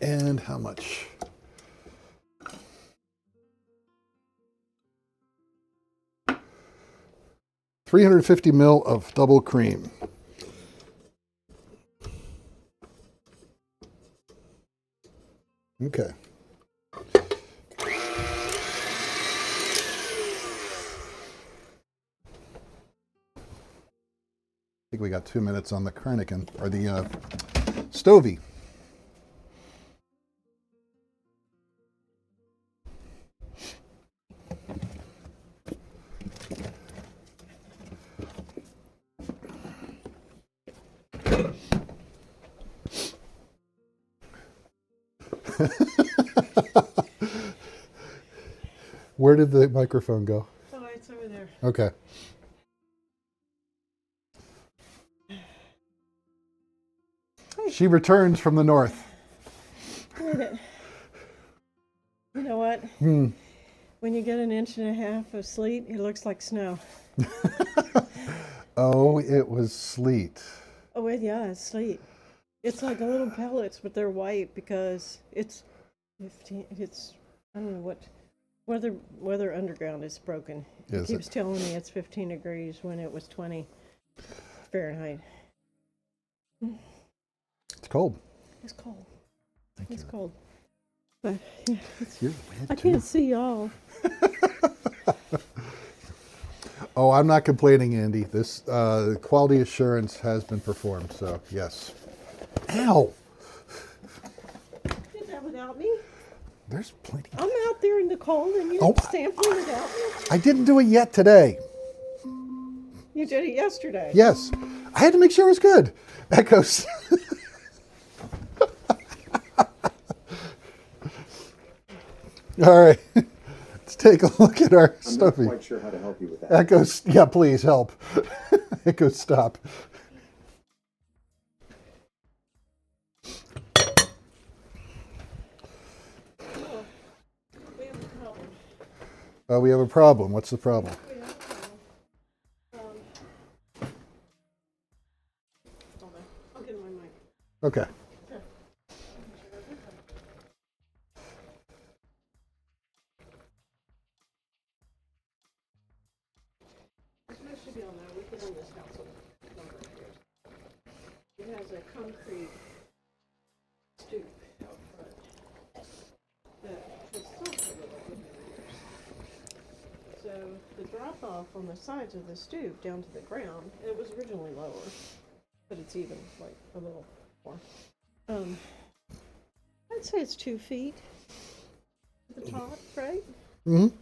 And how much? $350 ml of double cream. Okay. I think we got 2 minutes on the Kernighan, or the Stovey. Where did the microphone go? Oh, it's over there. Okay. She returns from the north. Wait a minute. You know what? When you get 1.5 inches of sleet, it looks like snow. Oh, it was sleet. Oh, wait, yeah, it's sleet. It's like little pellets, but they're white because it's 15. It's, I don't know what. Weather underground is broken. It keeps telling me it's 15 degrees when it was 20 Fahrenheit. It's cold. It's cold. Thank it's you. cold. But yeah, You're wet I too. can't see y'all. Oh, I'm not complaining, Andy. This quality assurance has been performed, so yes. Ow! Did that without me? There's plenty. I'm out there in the cold and you're sampling without me? I didn't do it yet today. You did it yesterday. Yes. I had to make sure it was good. That goes. All right. Let's take a look at our stuffy. I'm not quite sure how to help you with that. That goes, yeah, please help. Echo, stop. We have a problem. We have a problem. What's the problem? We have a problem. Hold on. I'll get my mic. Okay. This should be on there. We put on this house number here. It has a concrete stoop out front that has sunk a little over the years. So the drop off on the sides of the stoop down to the ground, it was originally lower, but it's even like a little more. I'd say it's 2 feet at the top, right? Mm-hmm.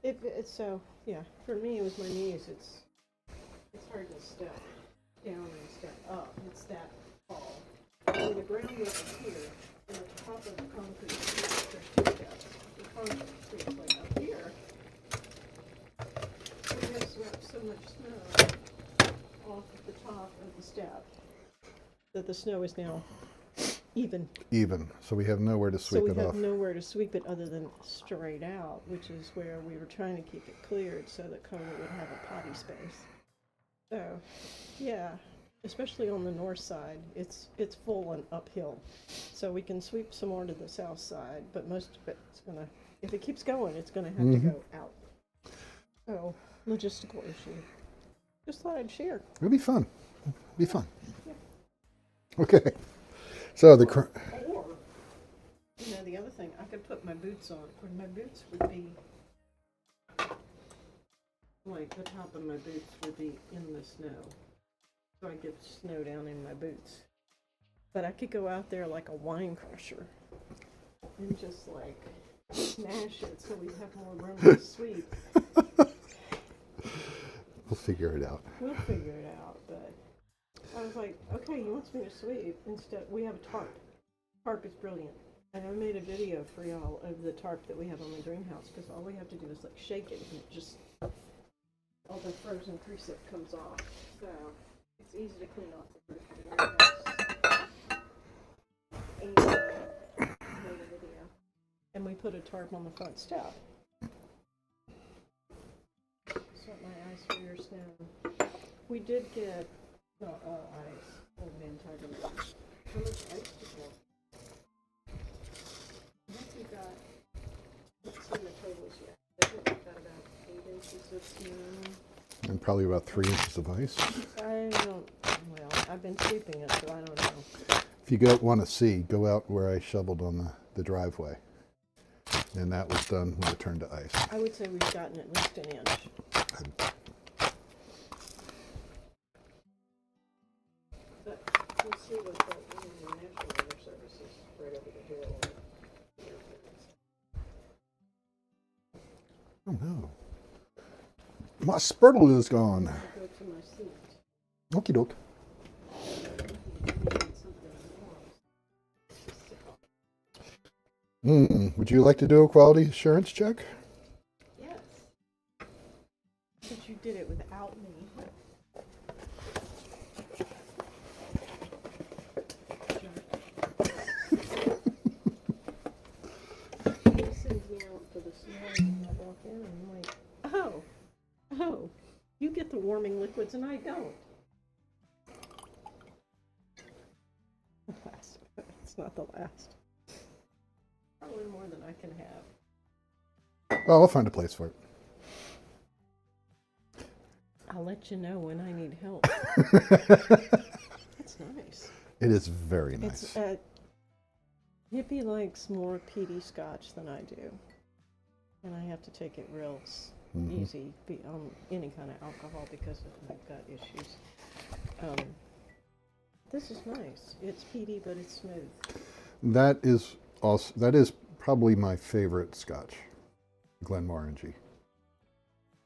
It's so, yeah, for me, it was my knees. It's hard to step down and step up. It's that tall. And the ground was here, and at the top of the concrete, there's 2 steps. The concrete is like up here. We have swept so much snow off of the top of the step that the snow is now even. Even. So we have nowhere to sweep it So we off. have nowhere to sweep it other than straight out, which is where we were trying to keep it cleared so that Cola would have a potty space. So, yeah, especially on the north side, it's full and uphill. So we can sweep some more to the south side, but most of it's gonna, if it keeps going, it's gonna have to go out. So, logistical issue. Just thought I'd share. It'll be fun. It'll be fun. Yeah. Okay. So the Or, you know, the other thing, I could put my boots on, or my boots would be, like, the top of my boots would be in the snow. So I get snow down in my boots. But I could go out there like a wine crusher and just, like, smash it so we have more room to sweep. we'll figure it out. We'll figure it out, but I was like, okay, he wants me to sweep. Instead, we have a tarp. Tarp is brilliant. And I made a video for y'all of the tarp that we have on the greenhouse, because all we have to do is like shake it and it just, all the frozen precip comes off. So it's easy to clean off the roof of the greenhouse. And I made a video. And we put a tarp on the front step. Sweat my eyes for your snow. We did get ice. Old man Tiger. How much ice did you want? probably about 3 inches of ice. I don't, well, I've been sweeping it, so I don't know. If you want to see, go out where I shoveled on the driveway. And that was done when it turned to ice. I would say we've gotten at least an inch. But we'll see what the National Weather Service is right over the hill. Oh no. My spurtle is gone. I'll go to my seat. Okie doke. Would you like to do a quality assurance check? Yes. But you did it without me. He sends me out for the snow and I walk in and I'm like, oh, you get the warming liquids and I don't. Last. It's not the last. Probably more than I can have. Oh, I'll find a place for it. I'll let you know when I need help. That's nice. It is very nice. It's Hippie likes more peaty scotch than I do, and I have to take it real easy on any kind of alcohol because of my gut issues. This is nice. It's peaty, but it's smooth. That is probably my favorite scotch, Glenmorangie.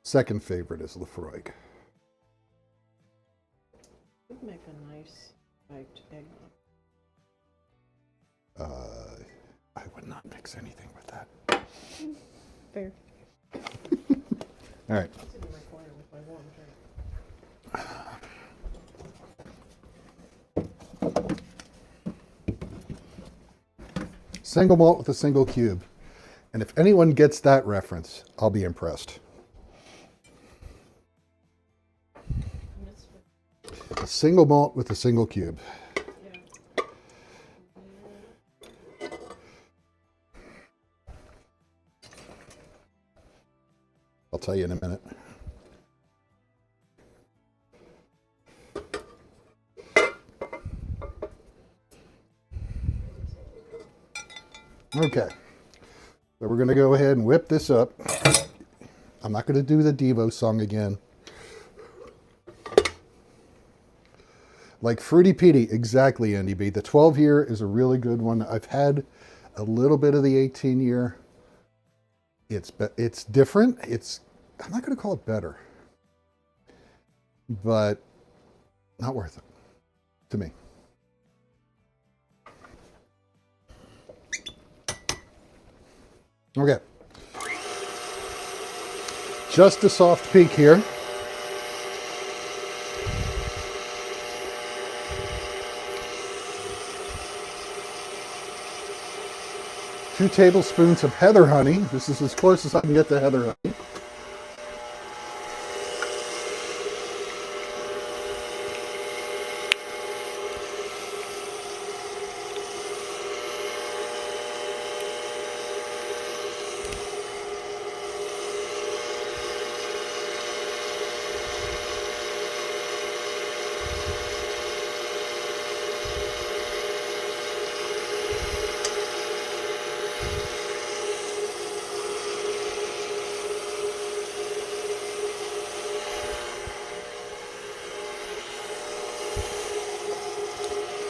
Second favorite is Lefroy. Would make a nice spiked eggnog. I would not mix anything with that. Fair. All right. It's in my corner with my warm drink. Single malt with a single cube. And if anyone gets that reference, I'll be impressed. A single malt with a single cube. Yeah. I'll tell you in a minute. Okay, so we're going to go ahead and whip this up. I'm not going to do the Devo song again. Like Fruity Peaty, exactly, Andy B. The 12 year is a really good one. I've had a little bit of the 18 year. It's different. I'm not going to call it better, but not worth it to me. Okay. Just a soft peak here. Two tablespoons of heather honey. This is as close as I can get to heather honey.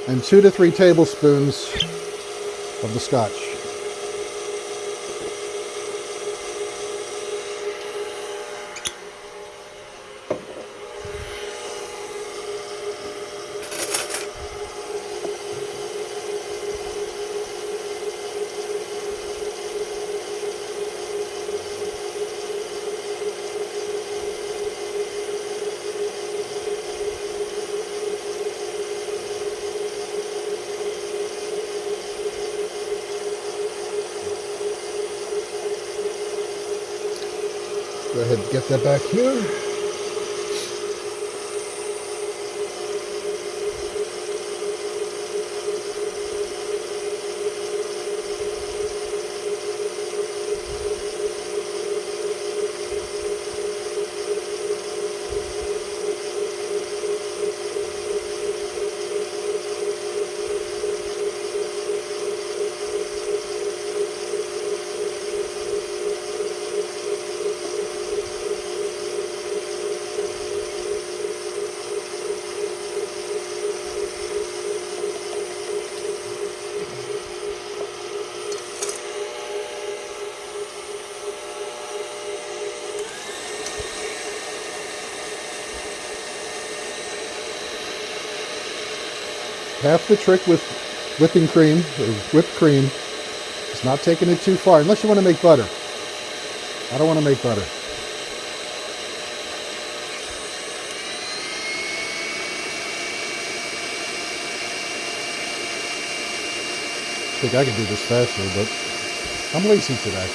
And 2 to 3 tablespoons of the scotch. Go ahead and get that back here. Half the trick with whipping cream or whipped cream is not taking it too far, unless you want to make butter. I don't want to make butter. I think I could do this faster, but I'm lazy today.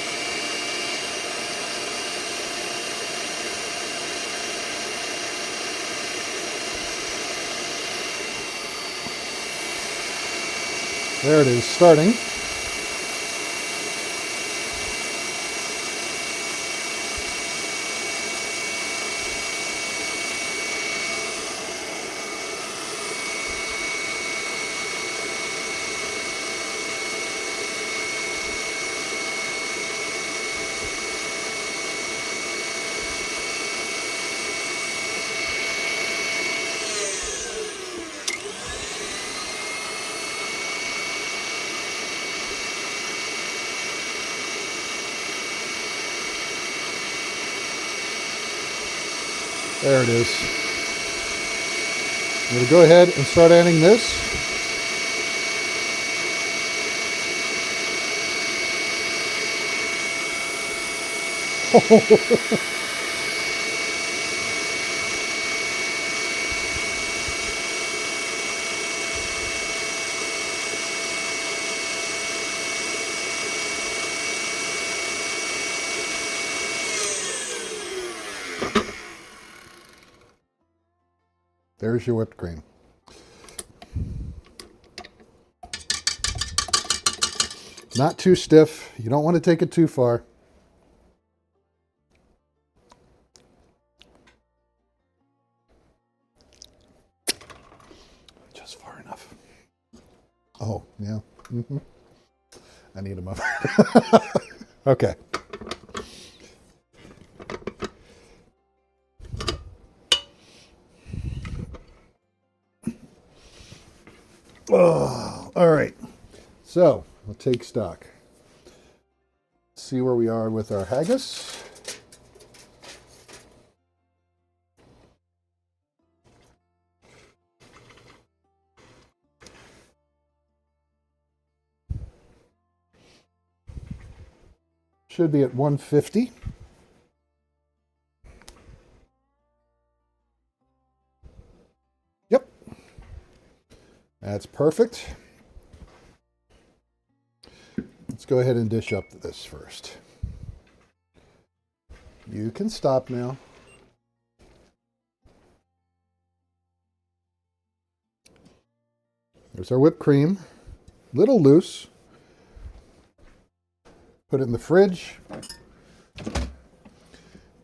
There it is, starting. There it is. I'm going to go ahead and start adding this. There's your whipped cream. Not too stiff. You don't want to take it too far. Just far enough. Oh, yeah. Mm-hmm. I need them up. Okay. Oh, all right. So we'll take stock. See where we are with our haggis. Should be at 150. Yep. That's perfect. Let's go ahead and dish up this first. You can stop now. There's our whipped cream. Little loose. Put it in the fridge.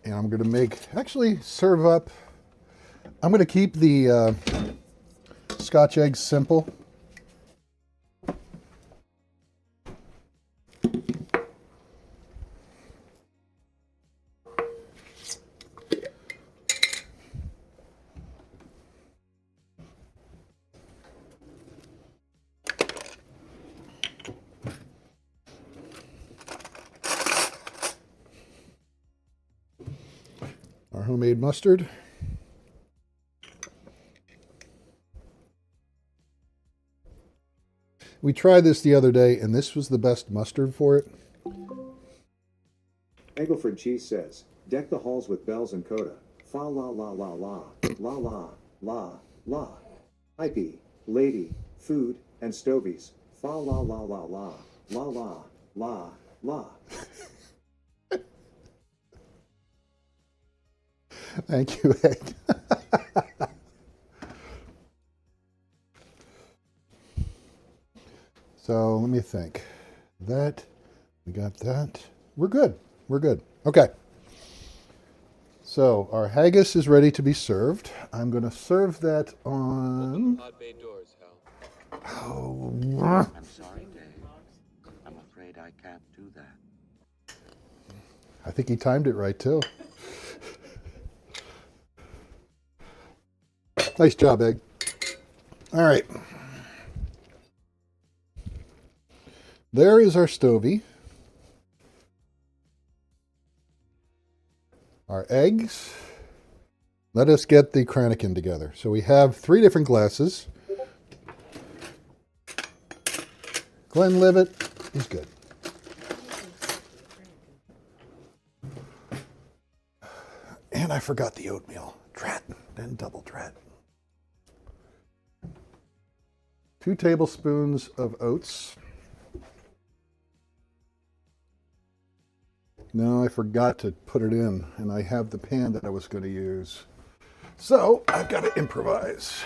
And I'm going to actually serve up. I'm going to keep the Scotch eggs simple. Our homemade mustard. We tried this the other day, and this was the best mustard for it. Engelford Cheese says, deck the halls with bells and coda. Fa la la la la, la la, la, la. IP, lady, food, and stovies. Fa la la la la, la la, la, la. Thank you, Ed. So let me think. We got that. We're good. We're good. Okay. So our haggis is ready to be served. I'm going to serve that on. Pod bay doors, Hal. Oh, I'm sorry, Dave. I'm afraid I can't do that. I think he timed it right too. Nice job, Egg. All right. There is our stovey. Our eggs. Let us get the Kranikin together. So we have 3 different glasses. Glenlivet is good. And I forgot the oatmeal. Drat, then double drat. 2 tablespoons of oats. No, I forgot to put it in, and I have the pan that I was going to use. So I've got to improvise.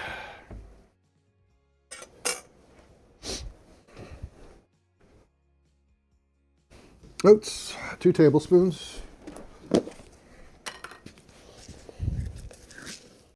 Oats, 2 tablespoons.